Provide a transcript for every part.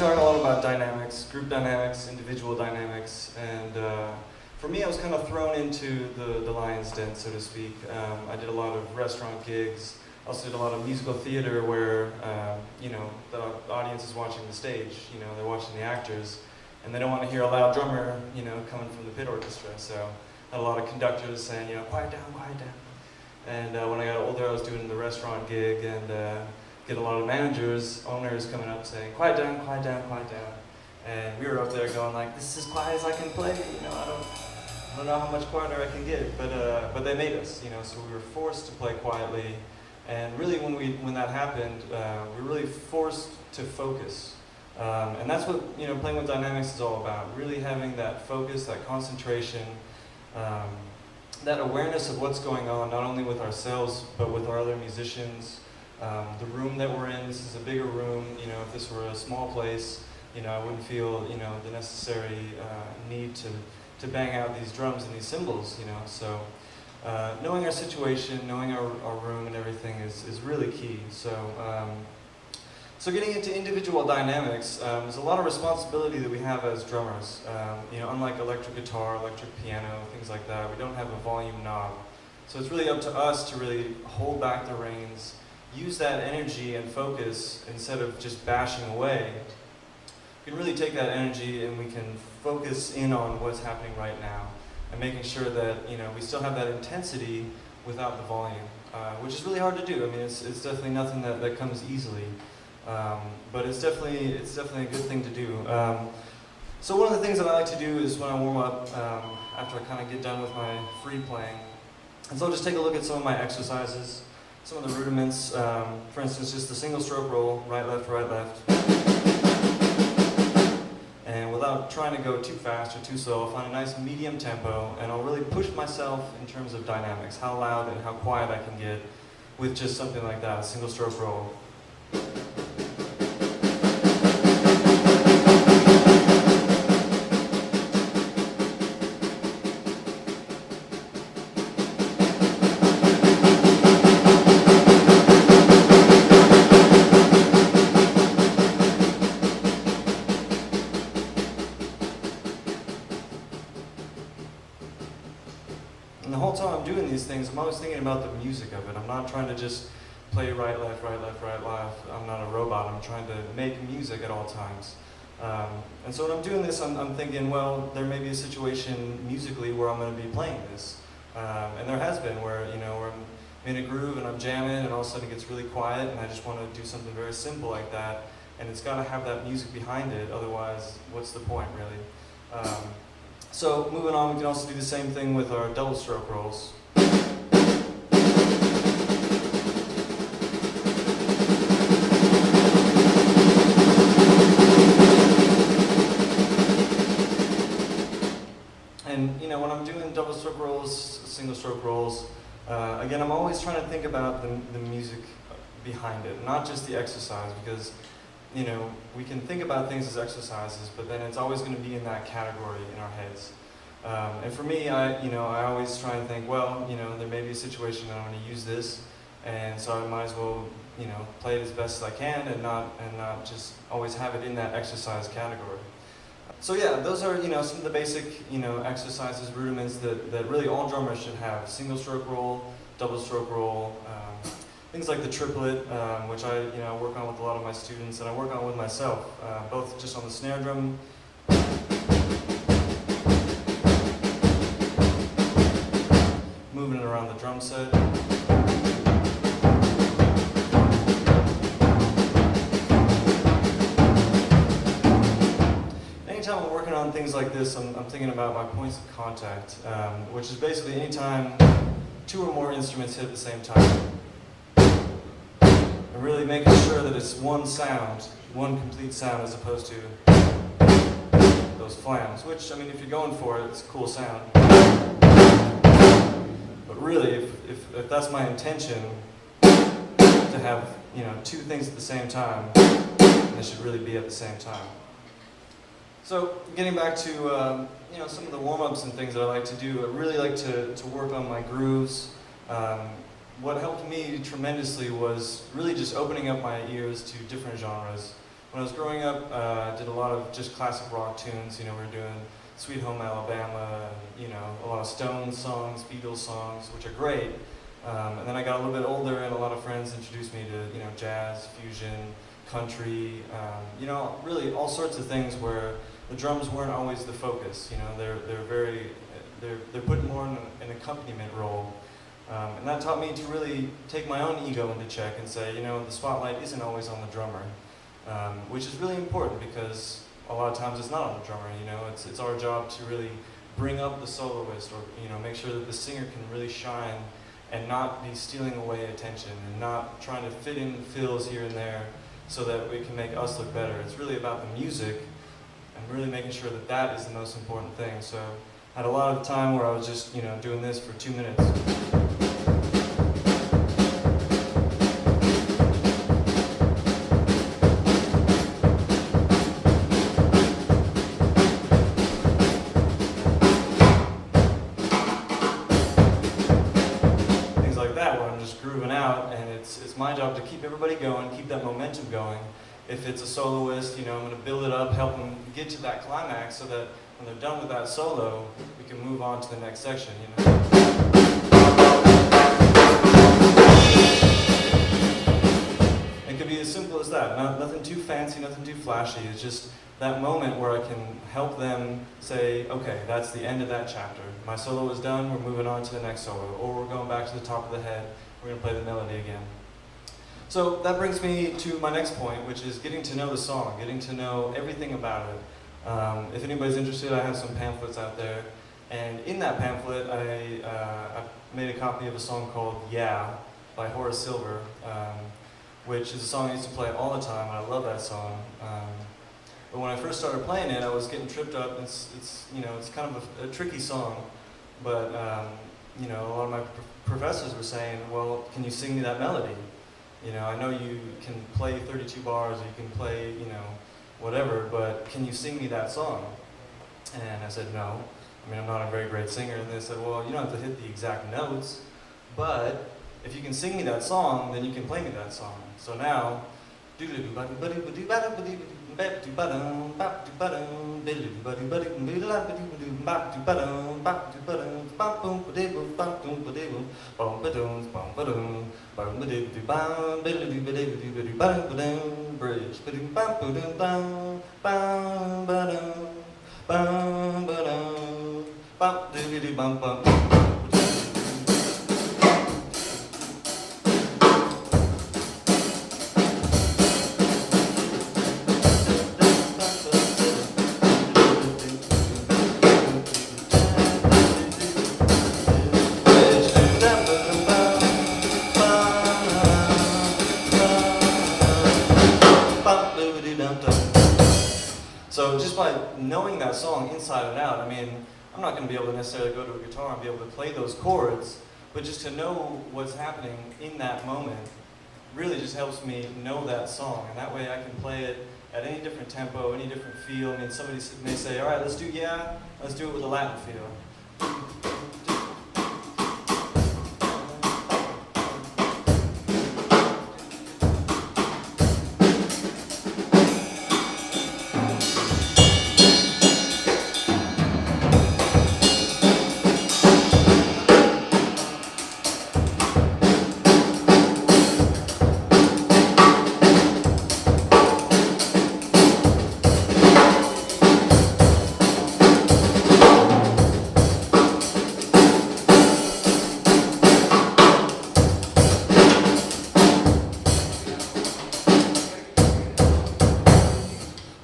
talking a lot about dynamics, group dynamics, individual dynamics, and for me I was kind of thrown into the lion's den, so to speak. I did a lot of restaurant gigs, also did a lot of musical theater where, you know, the audience is watching the stage, you know, they're watching the actors, and they don't want to hear a loud drummer, you know, coming from the pit orchestra, so I had a lot of conductors saying, you know, quiet down, quiet down. And when I got older, I was doing the restaurant gig and get a lot of managers, owners coming up saying, quiet down, quiet down, quiet down. And we were up there going like, this is as quiet as I can play, you know, I don't know how much quieter I can get, but they made us, you know, so we were forced to play quietly. And really when that happened, we were really forced to focus. And that's what, you know, playing with dynamics is all about, really having that focus, that concentration, that awareness of what's going on, not only with ourselves, but with our other musicians. The room that we're in, this is a bigger room, you know, if this were a small place, you know, I wouldn't feel, you know, the necessary need to bang out these drums and these cymbals, you know, so knowing our situation, knowing our room and everything is really key. So getting into individual dynamics, there's a lot of responsibility that we have as drummers. You know, unlike electric guitar, electric piano, things like that, we don't have a volume knob. So it's really up to us to really hold back the reins, use that energy and focus instead of just bashing away. We can really take that energy and we can focus in on what's happening right now and making sure that, you know, we still have that intensity without the volume, which is really hard to do. I mean, it's definitely nothing that comes easily. But it's definitely a good thing to do. So one of the things that I like to do is when I warm up, after I kind of get done with my free playing, and so I'll just take a look at some of my exercises, some of the rudiments. For instance, just the single stroke roll, right, left, right, left. And without trying to go too fast or too slow, I'll find a nice medium tempo, and I'll really push myself in terms of dynamics, how loud and how quiet I can get with just something like that, a single stroke roll. And the whole time I'm doing these things, I'm always thinking about the music of it. I'm not trying to just play right, left, right, left, right, left. I'm not a robot. I'm trying to make music at all times. And so when I'm doing this, I'm thinking, well, there may be a situation musically where I'm going to be playing this. And there has been where, you know, where I'm in a groove and I'm jamming and all of a sudden it gets really quiet and I just want to do something very simple like that. And it's got to have that music behind it, otherwise, what's the point, really? So moving on, we can also do the same thing with our double stroke rolls. And you know, when I'm doing double stroke rolls, single stroke rolls, again, I'm always trying to think about the music behind it, not just the exercise, because you know, we can think about things as exercises, but then it's always going to be in that category in our heads. And for me, I always try and think, well, you know, there may be a situation that I'm going to use this, and so I might as well, you know, play it as best as I can, and not just always have it in that exercise category. So yeah, those are, you know, some of the basic, you know, exercises, rudiments that really all drummers should have: single stroke roll, double stroke roll. Things like the triplet, which I work on with a lot of my students, and I work on with myself, both just on the snare drum, moving it around the drum set. Anytime I'm working on things like this, I'm thinking about my points of contact, which is basically anytime two or more instruments hit at the same time. And really making sure that it's one sound, one complete sound, as opposed to those flams, which, I mean, if you're going for it, it's a cool sound. But really, if that's my intention, to have, you know, two things at the same time, they should really be at the same time. So, getting back to, you know, some of the warm-ups and things that I like to do, I really like to work on my grooves. What helped me tremendously was really just opening up my ears to different genres. when I was growing up, I did a lot of just classic rock tunes. You know, we were doing Sweet Home Alabama, and, you know, a lot of Stones songs, Beatles songs, which are great. And then I got a little bit older, and a lot of friends introduced me to, you know, jazz, fusion, country, you know, really all sorts of things where the drums weren't always the focus. You know, they're put more in an accompaniment role. And that taught me to really take my own ego into check and say, you know, the spotlight isn't always on the drummer, which is really important because a lot of times it's not on the drummer. You know, it's our job to really bring up the soloist, or, you know, make sure that the singer can really shine and not be stealing away attention and not trying to fit in fills here and there so that we can make us look better. It's really about the music and really making sure that that is the most important thing. So I had a lot of time where I was just, you know, doing this for 2 minutes. Grooving out, and it's my job to keep everybody going, keep that momentum going. If it's a soloist, you know, I'm going to build it up, help them get to that climax so that when they're done with that solo, we can move on to the next section, you know. It could be as simple as that. Nothing too fancy, nothing too flashy. It's just that moment where I can help them say, okay, that's the end of that chapter. My solo is done, we're moving on to the next solo, or we're going back to the top of the head. We're going to play the melody again. So that brings me to my next point, which is getting to know the song, getting to know everything about it. If anybody's interested, I have some pamphlets out there. And in that pamphlet, I made a copy of a song called Yeah by Horace Silver, which is a song I used to play all the time, and I love that song. But when I first started playing it, I was getting tripped up. It's you know, it's kind of a tricky song, but you know, a lot of my professors were saying, well, can you sing me that melody? You know, I know you can play 32 bars, or you can play, you know, whatever, but can you sing me that song? And I said, no. I mean, I'm not a very great singer. And they said, well, you don't have to hit the exact notes, but if you can sing me that song, then you can play me that song. So now, so just by knowing that song inside and out, I mean, I'm not going to be able to necessarily go to a guitar and be able to play those chords, but just to know what's happening in that moment really just helps me know that song, and that way I can play it at any different tempo, any different feel. I mean, somebody may say, all right, let's do Yeah, let's do it with a Latin feel.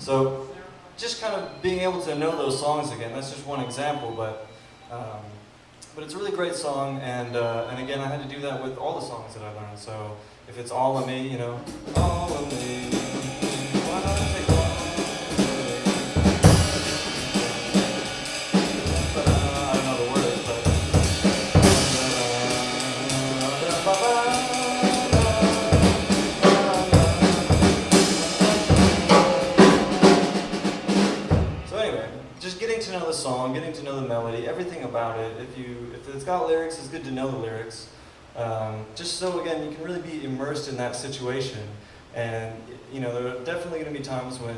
So just kind of being able to know those songs again, that's just one example, but it's a really great song, and again, I had to do that with all the songs that I learned. So if it's All of Me, you know, all of me, why not take all of me? I don't know the words, but so anyway, just getting to know the song, getting to know the melody, everything about it. If it's got lyrics, it's good to know the lyrics. Just so, again, you can really be immersed in that situation And you know, there are definitely going to be times when,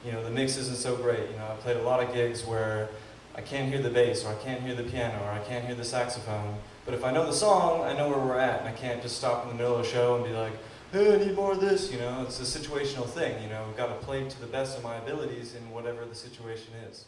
you know, the mix isn't so great. You know, I've played a lot of gigs where I can't hear the bass, or I can't hear the piano, or I can't hear the saxophone. But if I know the song, I know where we're at, and I can't just stop in the middle of the show and be like, hey, I need more of this. You know, it's a situational thing. You know, we've got to play to the best of my abilities in whatever the situation is.